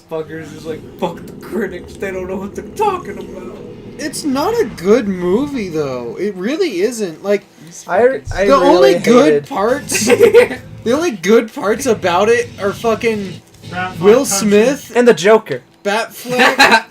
fuckers just like, fuck the critics, they don't know what they're talking about. It's not a good movie though. It really isn't. Like The only good parts about it are fucking Will Smith and the Joker. Batfleck,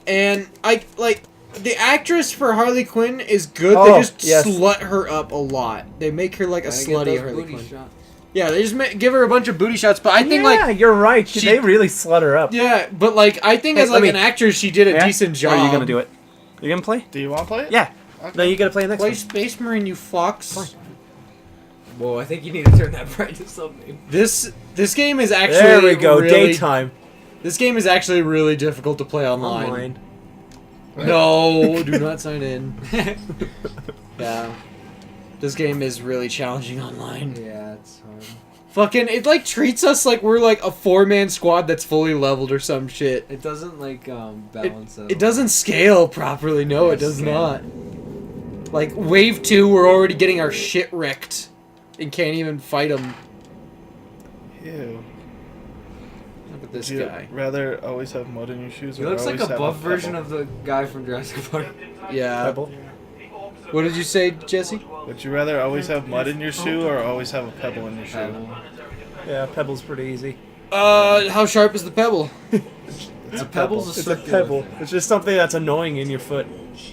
and the actress for Harley Quinn is good. Oh, They just yes. slut her up a lot. They make her like a slutty Harley Quinn. Shots. Yeah, they just give her a bunch of booty shots. But I think you're right. she- They really slut her up. yeah, but like I think Hey, as like an actress, she did a decent job. Or are you gonna do it? You gonna play? Do you want to play it? Yeah. Okay. No, you gotta play the next Play one. Space Marine, you fox. Whoa, I think you need to turn that brightness up, maybe. This game is actually There we go. really, Daytime. This game is actually really difficult to play online. No, do not sign in. Yeah. This game is really challenging online. Yeah, it's hard. Fucking, it like treats us like we're like a 4-man squad that's fully leveled or some shit. It doesn't like balance out. It doesn't scale properly. No, it does not. Like wave 2, we're already getting our shit wrecked and can't even fight them. Ew. Look at this Would you guy. rather always have mud in your shoes? He or looks like always a have buff version pebble? of the guy from Jurassic Park. Yeah. Pebble. What did you say, Jesse? Would you rather always have mud in your shoe or always have a pebble in your shoe? Yeah, Pebble's pretty easy. How sharp is the pebble? A pebble's a It's a circular. pebble. It's just something that's annoying in your foot.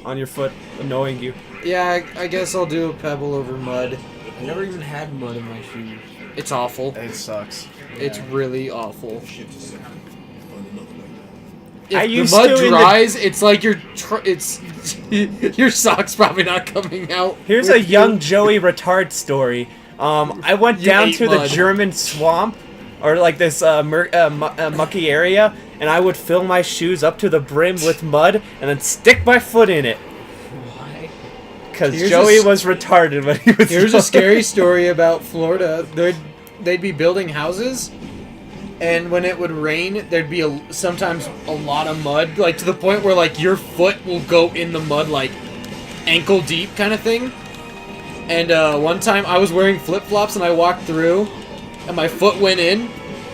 On your foot. Annoying you. Yeah, I guess I'll do a pebble over mud. I never even had mud in my shoes. It's awful. It sucks. It's really awful. I If the used mud to in the- dries, it's like your your socks probably not coming out. Here's with a you. young Joey retard story. I went You down ate to the mud. German swamp, or like this mucky area, and I would fill my shoes up to the brim with mud, and then stick my foot in it. Why? Because Here's Joey a- was retarded when he was Here's a young. scary story about Florida. They'd be building houses, and when it would rain, there'd be sometimes a lot of mud, like to the point where like your foot will go in the mud like ankle deep kind of thing. And one time I was wearing flip-flops and I walked through, and my foot went in,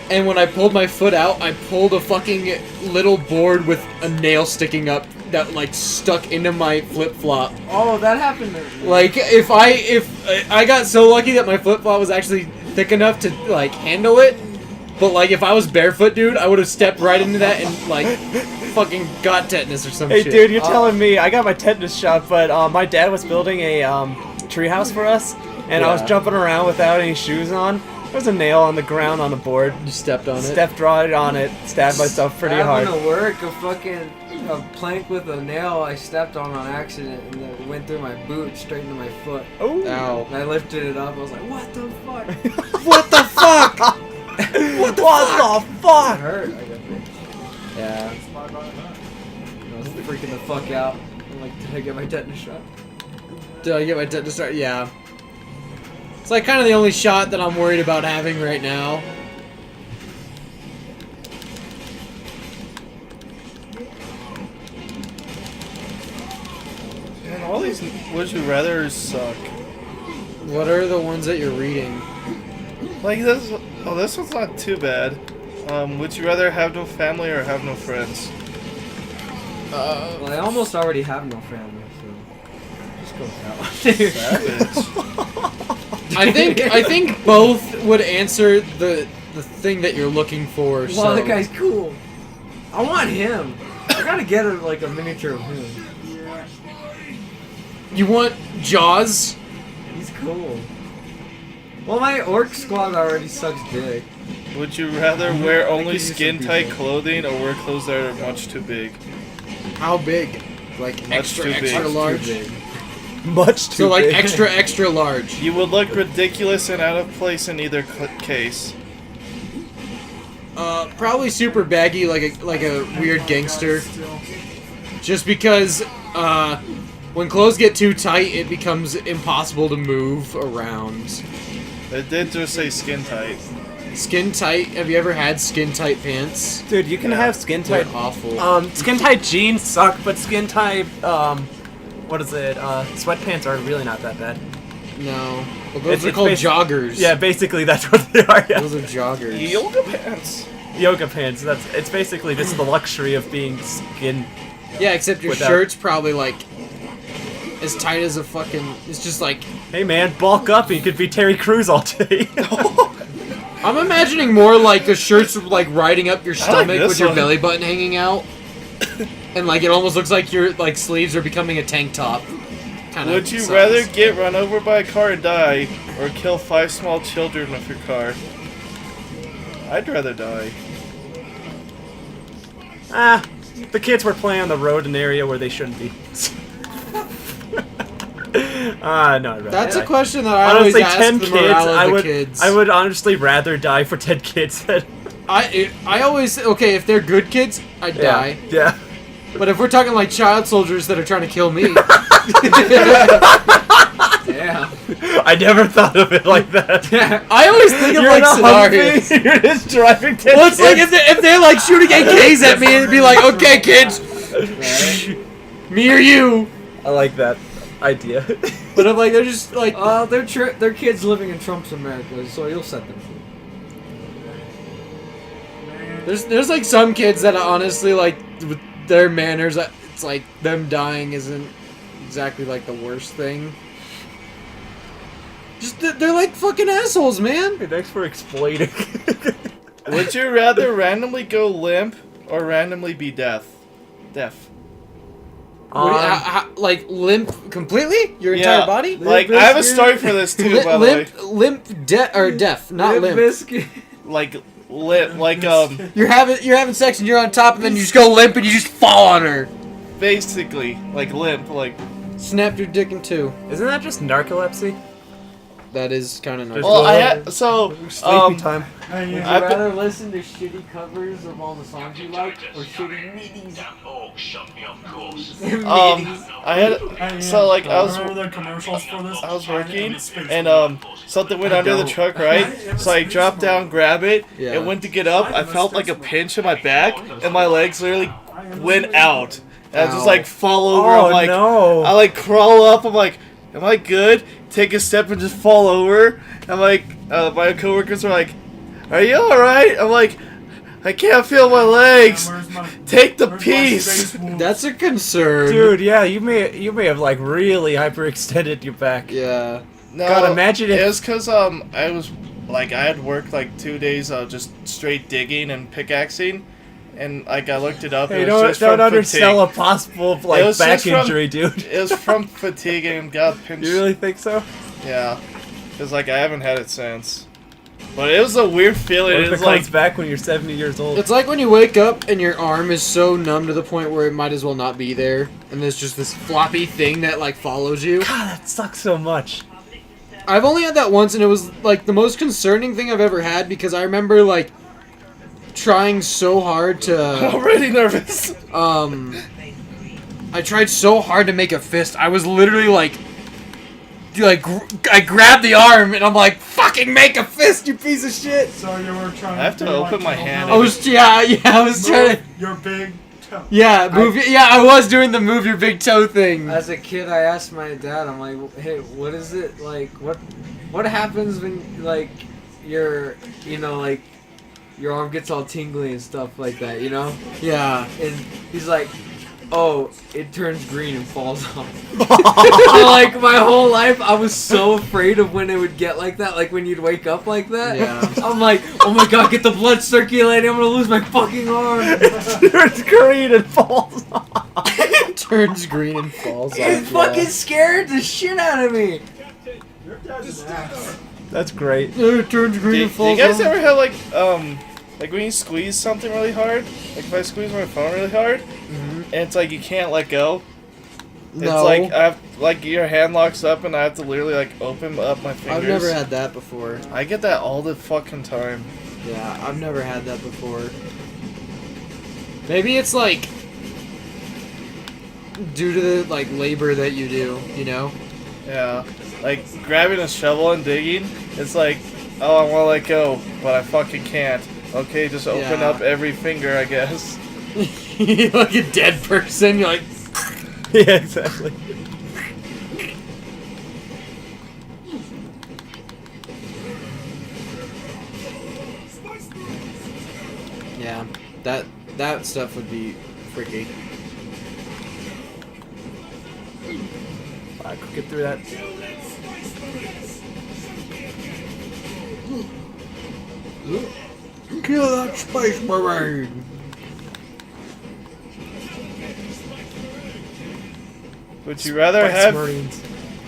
and when I pulled my foot out, I pulled a fucking little board with a nail sticking up that like stuck into my flip-flop. Oh, that happened to me. Like if I got so lucky that my flip-flop was actually thick enough to like handle it, but like if I was barefoot, dude, I would have stepped right into that and like fucking got tetanus or some Hey, shit. dude, you're telling me I got my tetanus shot, but my dad was building a treehouse for us, and I was Yeah. jumping around without any shoes on. There was a nail on the ground on a board. You stepped on it. Stepped right on it, stabbed myself pretty that hard. happened to work. A plank with a nail I stepped on accident, and it went through my boot straight into my foot. Oh, Ow. And I lifted it up. I was like, "What the fuck?" What the fuck? what the It fuck? hurt. I got bit. Yeah. I was freaking the fuck out. I'm like, did I get my tetanus shot? Did I get my tetanus start? Yeah. It's like kind of the only shot that I'm worried about having right now. Man, all these would you rather suck. What are the ones that you're reading? Like this. Oh, this one's not too bad. Would you rather have no family or have no friends? Well, I almost already have no family, so just go with that Savage. I think both would answer the thing that you're looking for. Wow, So. that guy's cool. I want him. I gotta get like a miniature of him. You want Jaws? He's cool. Well, my orc squad already sucks dick. Would you rather wear I only could use some skin-tight people. clothing or wear clothes that are much too big? How big? Like Much extra too big. extra Much too large. big. Much too So like big. extra large. You would look ridiculous and out of place in either case. Probably super baggy, like a weird gangster. Just because when clothes get too tight, it becomes impossible to move around. It did just say skin-tight. Skin tight. Have you ever had skin tight pants? Dude, you can have skin They're tight. awful. Skin tight jeans suck, but skin tight, what is it? Sweatpants are really not that bad. No. Well, those are it's called basi- joggers. Yeah, basically that's what they are. Yeah. Those are joggers. Yoga pants. yoga pants. It's basically just the luxury of being skin. Yeah, except your Without- shirt's probably like as tight as a fucking. It's just like. Hey man, bulk up and you could be Terry Crews all day. I'm imagining more like the shirt's like riding up your stomach this with your one. belly button hanging out, and like it almost looks like your like sleeves are becoming a tank top. Kinda Would you sucks. rather get run over by a car and die, or kill 5 small children with your car? I'd rather die. Ah, the kids were playing on the road in an area where they shouldn't be. No, I'd rather That's die. a question that I Honestly, always ask 10 the kids. morale of I the would. kids. I would honestly rather die for 10 kids than. I always okay if they're good kids, I'd die. Yeah. But if we're talking like child soldiers that are trying to kill me, Yeah. I never thought of it like that. I always think of You're like in a scenarios. Humvee, you're just driving 10 Well, it's like kids. if they're like shooting AKs at me, it'd be like, okay, kids, Right? me or you. I like that idea. But I'm like, they're just like, They're kids living in Trump's America, so you'll set them free. there's like some kids that honestly like with their manners. It's like them dying isn't exactly like the worst thing. Just they're like fucking assholes, man. Hey, thanks for explaining. Would you rather randomly go limp or randomly be deaf? Like limp completely? Your Yeah. entire body? Like, I have a story for this too, by the way. Limp, deaf, not limp. Biscuit. Like, like, You're having sex and you're on top, and then you just go limp and you just fall on her. basically, like limp, like. Snapped your dick in two. Isn't that just narcolepsy? That is kind of nice. Well, I had so Sleepy time. Would you I've been- rather listen to shitty covers of all the songs you like, or shitty midis? I had so like I was Remember the commercials for this? I was working and something went under the truck, right? So I dropped down, grab it, Yeah. and went to get up. I felt like a pinch in my back, and my legs literally went out. And I just like fall over. Oh I'm like, no! I like crawl up. I'm like, am I good? Take a step and just fall over. I'm like, my coworkers are like, are you all right? I'm like, I can't feel my legs. Take the piece. That's a concern. Dude, yeah, you may have like really hyperextended your back. Yeah. No, God, imagine if- it was because I was like I had worked like 2 days just straight digging and pickaxing, and like I looked it up. Hey, it was just don't from undersell a fatigue. possible It like was back just from- injury, dude. It was from fatigue and got pinched. You really think so? Yeah, because like I haven't had it since. But it was a weird feeling. What It if was it like comes back when you're 70 years old? It's like when you wake up and your arm is so numb to the point where it might as well not be there, and there's just this floppy thing that like follows you. God, that sucks so much. I've only had that once, and it was like the most concerning thing I've ever had because I remember like trying so hard to already nervous. I tried so hard to make a fist. I was literally like I grabbed the arm and I'm like, fucking make a fist, you piece of shit. So you were trying I have to open my hand. I was I was trying to your big toe. I was doing the move your big toe thing. As a kid, I asked my dad, I'm like, hey, what is it like? What happens when like your your arm gets all tingly and stuff like that, you know? Yeah. And he's like, oh, it turns green and falls off. So, like, my whole life, I was so afraid of when it would get like that, like when you'd wake up like that. Yeah. I'm like, oh my god, get the blood circulating, I'm gonna lose my fucking arm. It's green and falls off. Turns green and falls It off. fucking scared the shit out of me. That's great. It turns green Do and you falls guys off. ever have like when you squeeze something really hard? Like if I squeeze my phone really hard, and it's like you can't let go. No. It's like I have like your hand locks up and I have to literally like open up my fingers. I've never had that before. I get that all the fucking time. Yeah, I've never had that before. Maybe it's like due to the like labor that you do, you know? Yeah, like grabbing a shovel and digging. It's like, oh, I want to let go, but I fucking can't. Okay, just open Yeah. up every finger, I guess. You're like a dead person. You're like, Yeah, exactly. That stuff would be freaky. I could get through that. Kill that space marine. Would you rather Spice have? Marines.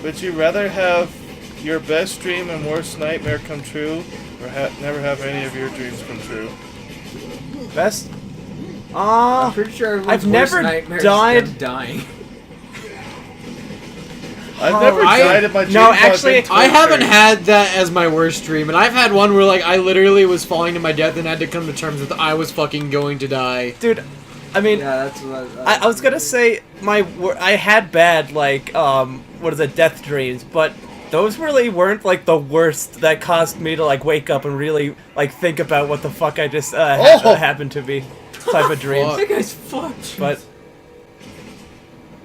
Would you rather have your best dream and worst nightmare come true, or never have any of your dreams come true? Best? I'm pretty sure I've everyone's never worst nightmare is died- them dying. I've never died in my dreams. no, while I've actually, been I haven't tortured. had that as my worst dream, and I've had one where like I literally was falling to my death and had to come to terms with I was fucking going to die. Dude, I mean, Yeah, that's what I was gonna say I had bad what is it, death dreams, but those really weren't like the worst that caused me to like wake up and really like think about what the fuck I just happened to me type of dreams. That guy's fucked. But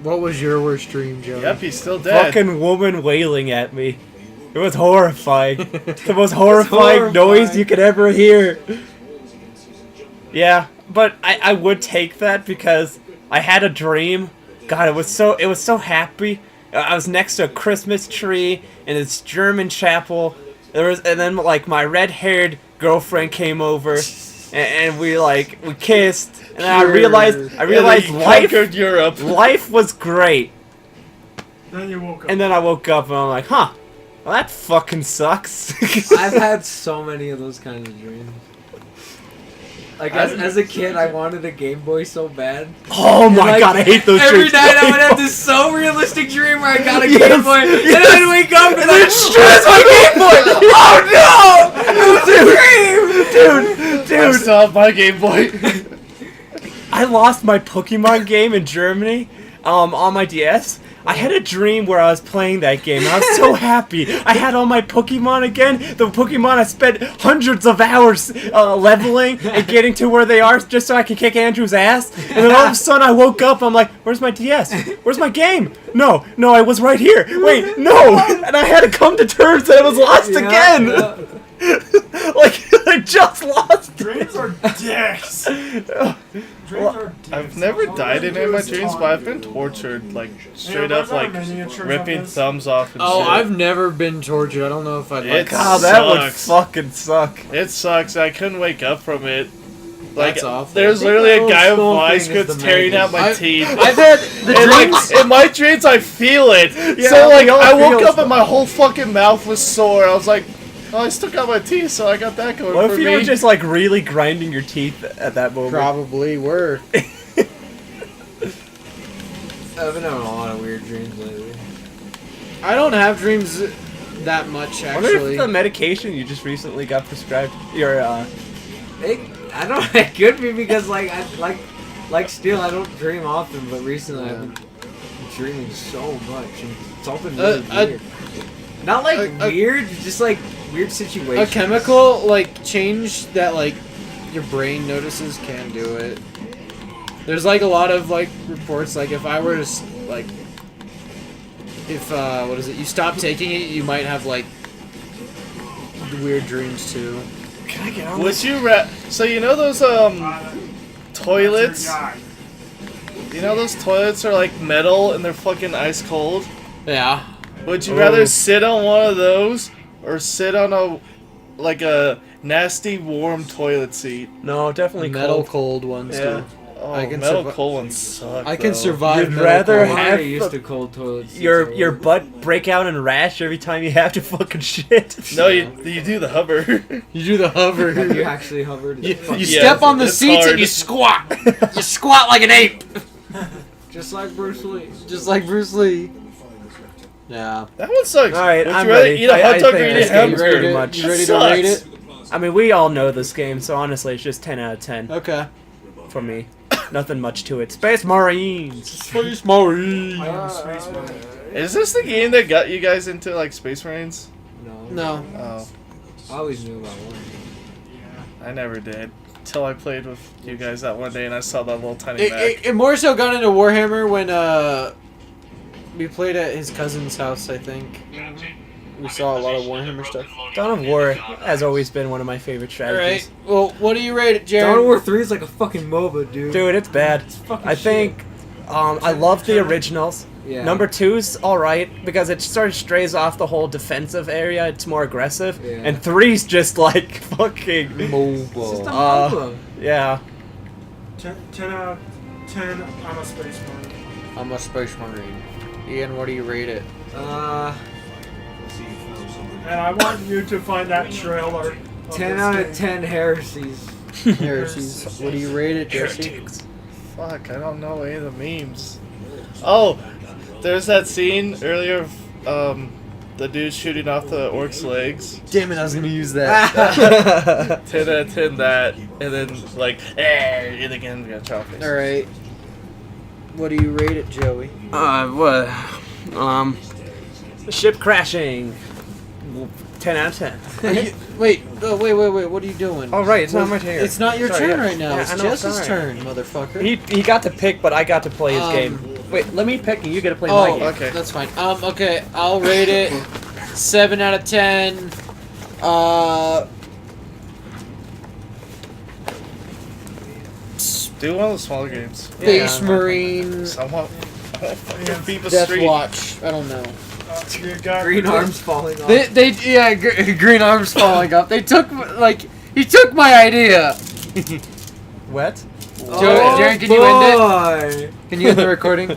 What was your worst dream, Joey? Yep, he's still dead. fucking woman wailing at me. It was horrifying. The most horrifying noise you could ever hear. Yeah, but I would take that because I had a dream. God, it was so happy. I was next to a Christmas tree in this German chapel. And then like my red-haired girlfriend came over, and we kissed. And then I realized Conquered Europe. life was great. Then you woke up. And then I woke up and I'm like, huh, well, that fucking sucks. I've had so many of those kinds of dreams. Like as a kid, I wanted a Game Boy so bad. Oh my Like, god, I hate those every dreams. night I would have this so realistic dream where I got a Game Boy, and then I'd wake up and like, That's my Game Boy! Oh no! It was a dream! I Dude, still have my Game Boy. I lost my Pokemon game in Germany on my DS. I had a dream where I was playing that game, and I was so happy. I had all my Pokemon again. The Pokemon I spent hundreds of hours leveling and getting to where they are just so I could kick Andrew's ass. And then all of a sudden I woke up, I'm like, where's my DS? Where's my game? No, I was right here. Wait, no! And I had to come to terms that I was lost again! Like, I just lost it. Dreams are dicks. Dreams are dicks. I've never died in any of my dreams, but I've been tortured, like straight up, like ripping thumbs off and Oh, shit. I've never been tortured. I don't know if I'd like It's- God, that would Sucks. fucking suck. It sucks. I couldn't wake up from it. Like, That's awful. there's I think literally the a guy with whole vice thing is grips the tearing out my I've- teeth. I've had the And like dreams. in my dreams, I feel it. Yeah, So like, we all I woke feel up and my whole fucking mouth was sore. I was like, oh, I still got my teeth, so I got that going What for if you me. were just like really grinding your teeth at that moment? Probably were. I've been having a lot of weird dreams lately. I don't have dreams that much I wonder actually. if the medication you just recently got prescribed, your I don't. It could be because like I like still I don't dream often, but recently I've been dreaming so much, and it's all been really weird. Not like weird, just like weird A situations. chemical like change that like your brain notices can do it. There's like a lot of like reports like if I were to like if what is it, you stop taking it, you might have like weird dreams too. Can I get on Would you so you know those toilets? You know those toilets are like metal and they're fucking ice cold? Yeah. Would you rather sit on one of those or sit on a nasty warm toilet seat? No, definitely Metal cold. cold ones Yeah. too. Oh, I can metal survi- cold ones suck. I can though. survive. You'd metal rather cold. have I'm used to cold toilets. Your butt break out and rash every time you have to fucking shit. No, you do the hover. You do the hover. Have you actually hovered? You Yes, step on the it's seats hard. and you squat. You squat like an ape. Just like Bruce Lee. Just like Bruce Lee. Yeah. That one sucks. All right, Would I'm you rather ready. eat a I hot dog or think eat a this game is hamburger? pretty much. You ready to Sucks. rate it? I mean, we all know this game, so honestly, it's just 10 out of 10 Okay. for me. Nothing much to it. Space Marines. Space Marine. Is this the game that got you guys into like Space Marines? No. No. Oh, I always knew about one. I never did. Till I played with you guys that one day and I saw that little tiny mech. It more so got into Warhammer when we played at his cousin's house, I think. We saw a lot of Warhammer stuff. Dawn of War has always been one of my favorite strategies. Alright, well, what do you rate it, Jared? Dawn of War 3 is like a fucking MOBA, dude. Dude, it's bad. fucking I think I love the originals. Yeah. Number 2's alright because it sort of strays off the whole defensive area. It's more aggressive. Yeah. And 3's just like fucking It's just a Mobile. MOBA. yeah. 10 out of 10. I'm a space marine. I'm a Space Marine. Ian, what do you rate it? And I want you to find that trailer. of 10 this out game. of 10 heresies. Heresies. What do you rate it, Jesse? Fuck, I don't know any of the memes. Oh, there's that scene earlier of the dude shooting off the orc's legs. Damn it, I was gonna use that. 10 out of 10 that, and then like, and again, got chop face. Alright. What do you rate it, Joey? What? Ship crashing. 10 out of 10. Wait, wait, what are you doing? Oh, right, it's not my turn. It's not your Sorry, turn yeah. right now. Yeah, It's I know, Jesse's sorry. turn, motherfucker. He got to pick, but I got to play his game. Wait, let me pick and you get to play my Oh, game. Okay. that's fine. Okay, I'll rate it 7 out of 10. Do one of the smaller games. Space Marine, I want fucking beat the Death street. Watch. I don't know. You got Green arms falling off. Green arms falling up. They took he took my idea. Wet? Jared, can you end it? Boy. Can you end the recording?